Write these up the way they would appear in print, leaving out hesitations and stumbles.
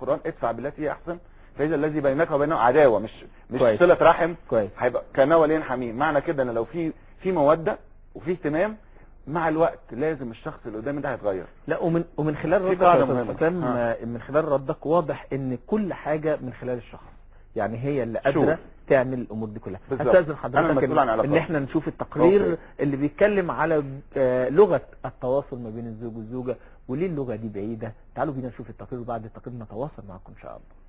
القران ادفع بالتي هي احسن فاذا الذي بينك وبينه عداوه، مش كويس. صله رحم، كويس. هيبقى كان ولي حميم. معنى كده ان لو في موده وفي اهتمام مع الوقت لازم الشخص اللي قدامي ده هيتغير. لا ومن خلال ردك يا استاذ حسام، من خلال ردك واضح ان كل حاجه من خلال الشخص، يعني هي اللي قادره تعمل الامور دي كلها. استاذن حضرتك ان احنا نشوف التقرير اللي بيتكلم على لغه التواصل ما بين الزوج والزوجه وليه اللغه دي بعيده. تعالوا بينا نشوف التقرير وبعد التقرير نتواصل معكم ان شاء الله.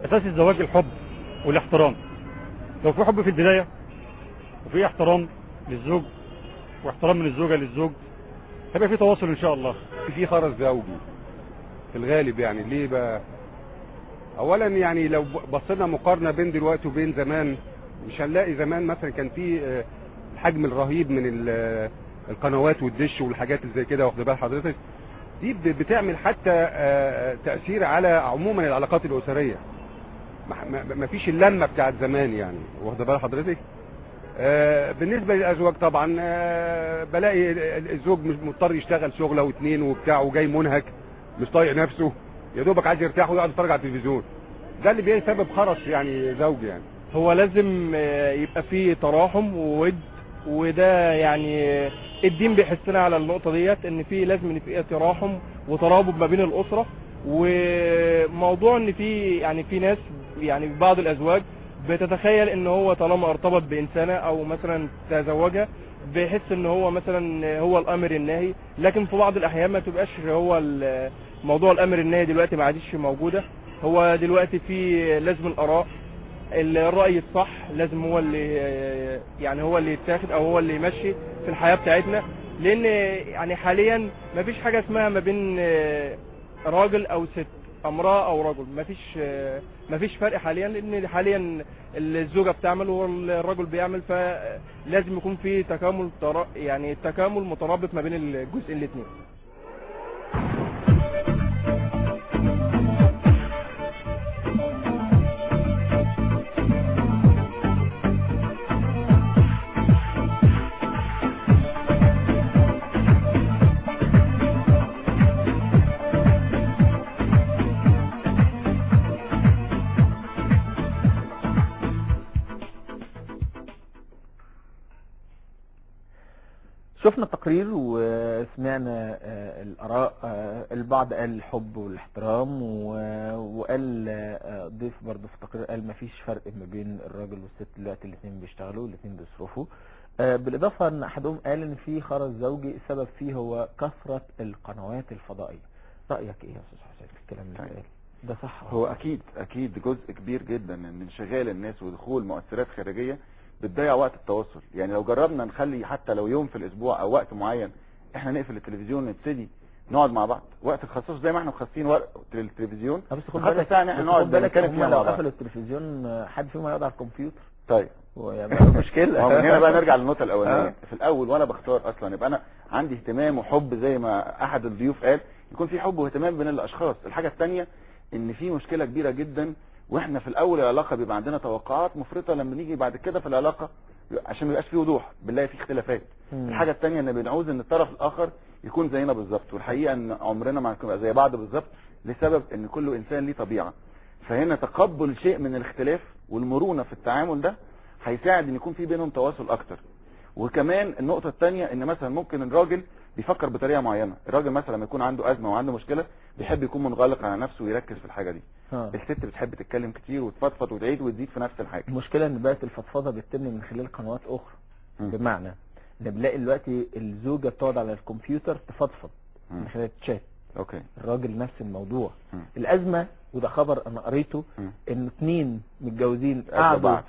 اساس الزواج الحب والاحترام. لو في حب في البدايه وفي احترام للزوج واحترام من الزوجه للزوج هيبقى في تواصل ان شاء الله. في خرز زوجي في الغالب. يعني ليه بقى؟ اولا يعني لو بصينا مقارنه بين دلوقتي وبين زمان مش هنلاقي زمان مثلا كان في الحجم الرهيب من القنوات والدش والحاجات اللي زي كده، واخد بال حضرتك؟ دي بتعمل حتى تاثير على عموما العلاقات الاسريه. ما فيش اللمه بتاعت زمان يعني، واخد بال حضرتك؟ بالنسبه للازواج طبعا بلاقي الزوج مش مضطر يشتغل شغله واثنين وبتاع وجاي منهك مش طايق نفسه، يا دوبك عايز يرتاح ويقعد يتفرج على التلفزيون. ده اللي بيسبب خرس يعني زوجي. يعني هو لازم يبقى فيه تراحم وود، وده يعني الدين بيحسنا على النقطه ديت، ان في لازم ان في تراحم وترابط ما بين الاسره. وموضوع ان في ناس يعني بعض الازواج بتتخيل ان هو طالما ارتبط بانسانه او مثلا تزوجها بيحس ان هو مثلا هو الامر الناهي، لكن في بعض الاحيان ما تبقاش هو موضوع الامر الناهي دلوقتي ما عادش موجوده. هو دلوقتي في لازم الاراء، الراي الصح لازم هو اللي يتاخد او هو اللي يمشي في الحياه بتاعتنا. لان يعني حاليا ما فيش حاجه اسمها ما بين راجل او ست، امراه او رجل، ما فيش فرق حاليا، لان حاليا الزوجه بتعمل والرجل بيعمل، فلازم يكون في تكامل مترابط ما بين الجزئين الاثنين. شفنا التقرير وسمعنا الآراء. البعض قال الحب والاحترام، وقال ضيف برضه في التقرير قال ما فيش فرق ما بين الراجل والست دلوقتي، الاثنين بيشتغلوا والاثنين بيصرفوا. بالإضافة أن أحدهم قال إن في خرز زوجي السبب فيه هو كثرة القنوات الفضائية. رأيك إيه يا أستاذ حسين في الكلام اللي قال ده؟ صح؟ هو أكيد جزء كبير جدا من انشغال الناس ودخول مؤثرات خارجية بتضيع وقت التواصل. يعني لو جربنا نخلي حتى لو يوم في الاسبوع او وقت معين احنا نقفل التلفزيون نبتدي نقعد مع بعض وقت خصوص زي ما احنا مخصصين وقت التلفزيون، بس خد بالك احنا نقعد نتكلم فيها لو قفلوا التلفزيون حد فيهم هيقعد على الكمبيوتر. طيب ويبقى مشكله. من هنا بقى نرجع للنقطه الاولانيه. في الاول وانا بختار اصلا يبقى انا عندي اهتمام وحب زي ما احد الضيوف قال، يكون في حب واهتمام بين الاشخاص. الحاجه الثانيه ان في مشكله كبيره جدا، واحنا في الاول العلاقه بيبقى عندنا توقعات مفرطه، لما نيجي بعد كده في العلاقه عشان ما يبقاش فيه وضوح بنلاقي فيه اختلافات. الحاجه الثانيه ان بنعوز ان الطرف الاخر يكون زينا بالظبط، والحقيقه ان عمرنا ما هنكون زي بعض بالظبط لسبب ان كل انسان ليه طبيعه. فهنا تقبل شيء من الاختلاف والمرونه في التعامل ده هيساعد ان يكون في بينهم تواصل اكتر. وكمان النقطه الثانيه ان مثلا ممكن الراجل بيفكر بطريقه معينه، الراجل مثلا لما يكون عنده ازمه وعنده مشكله بيحب يكون منغلق على نفسه ويركز في الحاجه دي. الست بتحب تتكلم كتير وتفضفض وتعيد وتزيد في نفس الحاجه. المشكله ان بقت الفضفضه بتتم من خلال قنوات اخرى. بمعنى احنا بنلاقي دلوقتي الزوجه بتقعد على الكمبيوتر تفضفض مم. من خلال الشات، اوكي. الراجل نفس الموضوع. مم. الازمه وده خبر انا قريته مم. ان 2 متجوزين قعدوا قعدوا بعض.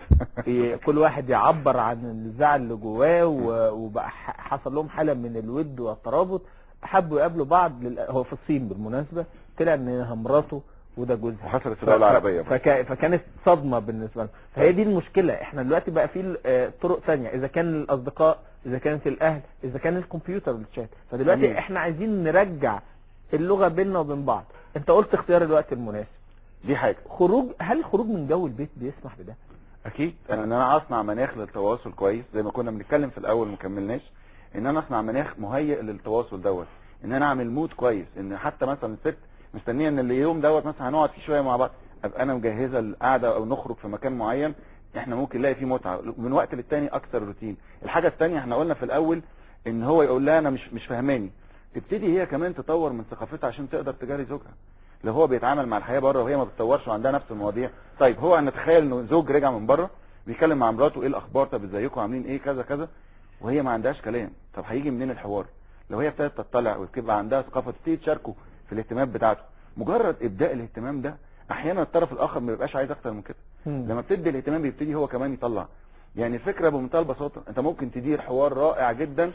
كل واحد يعبر عن الزعل اللي جواه وبقى حصل لهم حاله من الود والترابط، حبوا يقابلوا بعض هو في الصين بالمناسبه، طلع انها مراته وده جوزها، وحصلت في الدوله العربيه برضه. فكانت صدمه بالنسبه لنا. فهي دي المشكله. احنا دلوقتي بقى في طرق ثانيه، اذا كان الاصدقاء، اذا كانت الاهل، اذا كان الكمبيوتر والشات. فدلوقتي جميل. احنا عايزين نرجع اللغه بيننا وبين بعض. انت قلت اختيار الوقت المناسب، دي حاجه. هل الخروج من جو البيت بيسمح بده؟ اكيد ان انا اصنع مناخ للتواصل كويس زي ما كنا بنتكلم في الاول ما كملناش، ان انا اصنع مناخ مهيئ للتواصل دوت، ان انا اعمل مود كويس، ان حتى مثلا الست مستنيه ان اليوم دوت مثلا هنقعد فيه شويه مع بعض، ابقى انا مجهزه القعده او نخرج في مكان معين احنا ممكن نلاقي فيه متعه من وقت للتاني اكثر روتين. الحاجه الثانيه احنا قلنا في الاول ان هو يقول لها انا مش فاهماني، تبتدي هي كمان تطور من ثقافتها عشان تقدر تجاري زوجها. لو هو بيتعامل مع الحياه بره وهي ما بتطورش وعندها نفس المواضيع، طيب هو نتخيل انه زوج رجع من بره بيتكلم مع مراته ايه الاخبار، طب ازيكم عاملين ايه كذا كذا، وهي ما عندهاش كلام، طب هيجي منين الحوار؟ لو هي ابتدت تطلع وتبقى عندها ثقافه تبتدي تشاركه في الاهتمام بتاعته، مجرد ابداء الاهتمام ده احيانا الطرف الاخر ما بيبقاش عايز اكتر من كده. لما بتدي الاهتمام بيبتدي هو كمان يطلع. يعني الفكره بمنتهى البساطه انت ممكن تدير حوار رائع جدا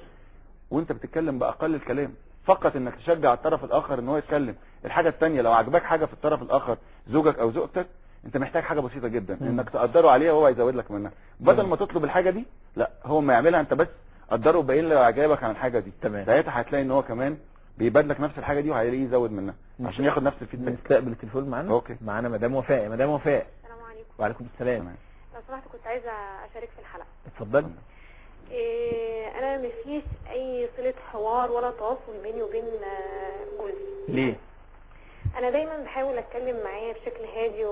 وانت بتتكلم باقل الكلام، فقط انك تشجع الطرف الاخر ان هو يتكلم. الحاجه الثانيه لو عجبك حاجه في الطرف الاخر زوجك او زوجتك، انت محتاج حاجه بسيطه جدا انك تقدره عليها وهو يزود لك منها، بدل ما تطلب الحاجه دي لا هو ما يعملها انت بس قدره وبين له اعجابك عن الحاجه دي. تمام. ساعتها هتلاقي ان هو كمان بيبادلك نفس الحاجه دي وهيلاقيه يزود منها عشان ياخد نفس الفيدباك. نستقبل التليفون معانا. اوكي. معانا مدام وفاء. مدام وفاء. السلام عليكم. وعليكم السلام. تمام. لو سمحت كنت عايزه اشارك في الحلقه. اتفضلي. انا مفيش اي صله حوار ولا تواصل بيني وبين جوزي. ليه؟ انا دايما بحاول اتكلم معاه بشكل هادي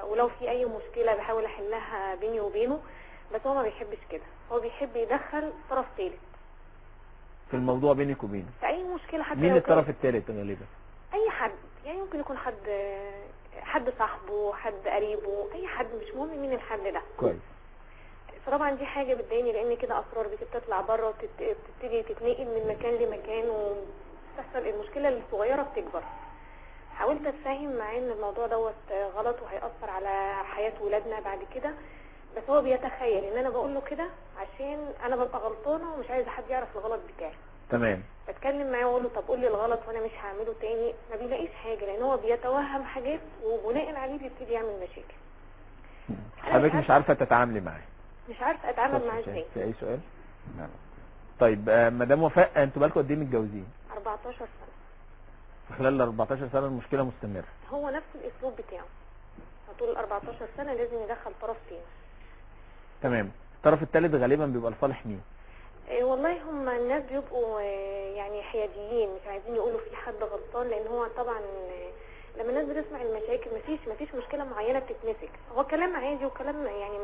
ولو في اي مشكله بحاول احلها بيني وبينه، بس هو ما بيحبش كده، هو بيحب يدخل طرف ثالث في الموضوع بينك وبينه. في اي مشكله. حتى مين لو الطرف الثالث غالبا؟ اي حد، يعني ممكن يكون حد صاحبه، حد قريبه، اي حد، مش مهم مين الحد ده. كويس. فطبعا دي حاجه بتضايقني لان كده اسرار بتطلع بره وبتبتدي تتنقل من مكان لمكان وتحصل المشكله الصغيره بتكبر. حاولت اتفاهم معاه ان الموضوع دوت غلط وهيأثر على حياه ولادنا بعد كده، بس هو بيتخيل ان انا بقول له كده عشان انا ببقى غلطانه ومش عايزه حد يعرف الغلط بتاعي. تمام. بتكلم معاه واقول له طب قول لي الغلط وانا مش هعمله تاني، ما بيلاقيش حاجه لان هو بيتوهم حاجات وبناء عليه بيبتدي يعمل مشاكل. حضرتك مش عارفه تتعاملي معاه. مش عارفه اتعامل معاه ازاي. في اي سؤال؟ لا. طيب مدام وفاء انتوا بقالكم قد ايه متجوزين؟ 14 سنه. في خلال ال 14 سنه المشكله مستمره. هو نفس الاسلوب بتاعه، طول ال 14 سنه لازم يدخل طرف تاني. تمام. الطرف الثالث غالبا بيبقى لصالح مين؟ والله هم الناس بيبقوا يعني حياديين، مش عايزين يقولوا في حد غلطان، لان هو طبعا لما الناس بتسمع المشاكل مفيش مشكله معينه بتتمسك، هو كلام عادي وكلام يعني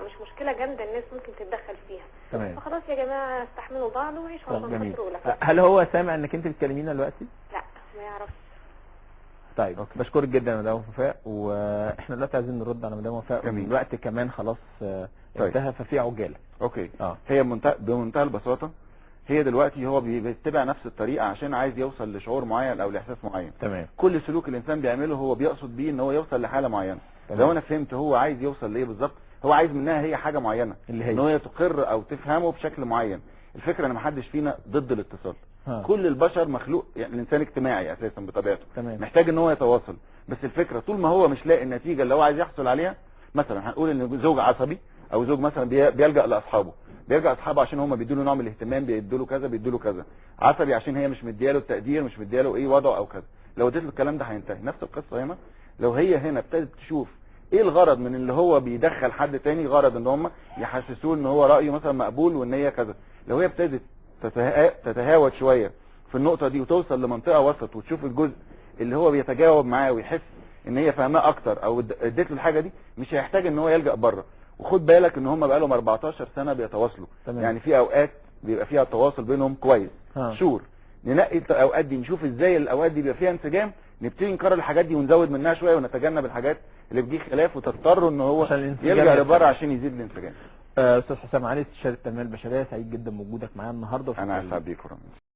مش مشكله جامده الناس ممكن تتدخل فيها. تمام. فخلاص يا جماعه استحملوا بعض وعيشوا على جميل. خاطر ولاد. هل هو سامع انك انت بتكلمينا دلوقتي؟ لا ما يعرفش. طيب أوكي. بشكرك جدا يا مدام وفاء، واحنا دلوقتي عايزين نرد على مدام وفاء. جميل. الوقت كمان خلاص انتهى، ففي عجاله. اوكي. اه هي بمنتهى البساطه هي دلوقتي هو بيتبع نفس الطريقه عشان عايز يوصل لشعور معين او لاحساس معين. تمام. كل سلوك الانسان بيعمله هو بيقصد بيه ان هو يوصل لحاله معينه. لو انا فهمت هو عايز يوصل لايه بالظبط، هو عايز منها هي حاجه معينه اللي هي ان هي تقر او تفهمه بشكل معين. الفكره ان محدش فينا ضد الاتصال. كل كل البشر مخلوق، يعني الانسان اجتماعي اساسا بطبيعته. تمام. محتاج ان هو يتواصل، بس الفكره طول ما هو مش لاقي النتيجه اللي هو عايز يحصل عليها. مثلا هنقول ان زوج عصبي او زوج مثلا بيلجأ لاصحابه، بيرجع اصحابه عشان هم بيدوا له نوع من الاهتمام، بيدوا له كذا بيدوا له كذا. عصبي عشان هي مش مدياله التقدير، مش مدياله ايه وضعه او كذا. لو اديت له الكلام ده هينتهي. نفس القصه هنا، لو هي هنا ابتدت تشوف ايه الغرض من اللي هو بيدخل حد تاني، غرض ان هم يحسسوه ان هو رايه مثلا مقبول وان هي كذا. لو هي ابتدت تتهاوت شويه في النقطه دي وتوصل لمنطقه وسط وتشوف الجزء اللي هو بيتجاوب معاه ويحس ان هي فاهماه اكتر او اديت له الحاجه دي، مش هيحتاج ان هو يلجأ بره. وخد بالك ان هم بقالهم 14 سنه بيتواصلوا. تمام. يعني في اوقات بيبقى فيها التواصل بينهم كويس. شور ننقي الاوقات دي، نشوف ازاي الاوقات دي بيبقى فيها انسجام، نبتدي نكرر الحاجات دي ونزود منها شويه ونتجنب الحاجات اللي بتجيب خلاف وتضطر ان هو يلجأ لبره عشان يزيد الانسجام. استاذ حسام علي استشاري التنميه البشريه، سعيد جدا بوجودك معانا النهارده. انا اسعد بيك ورحمة.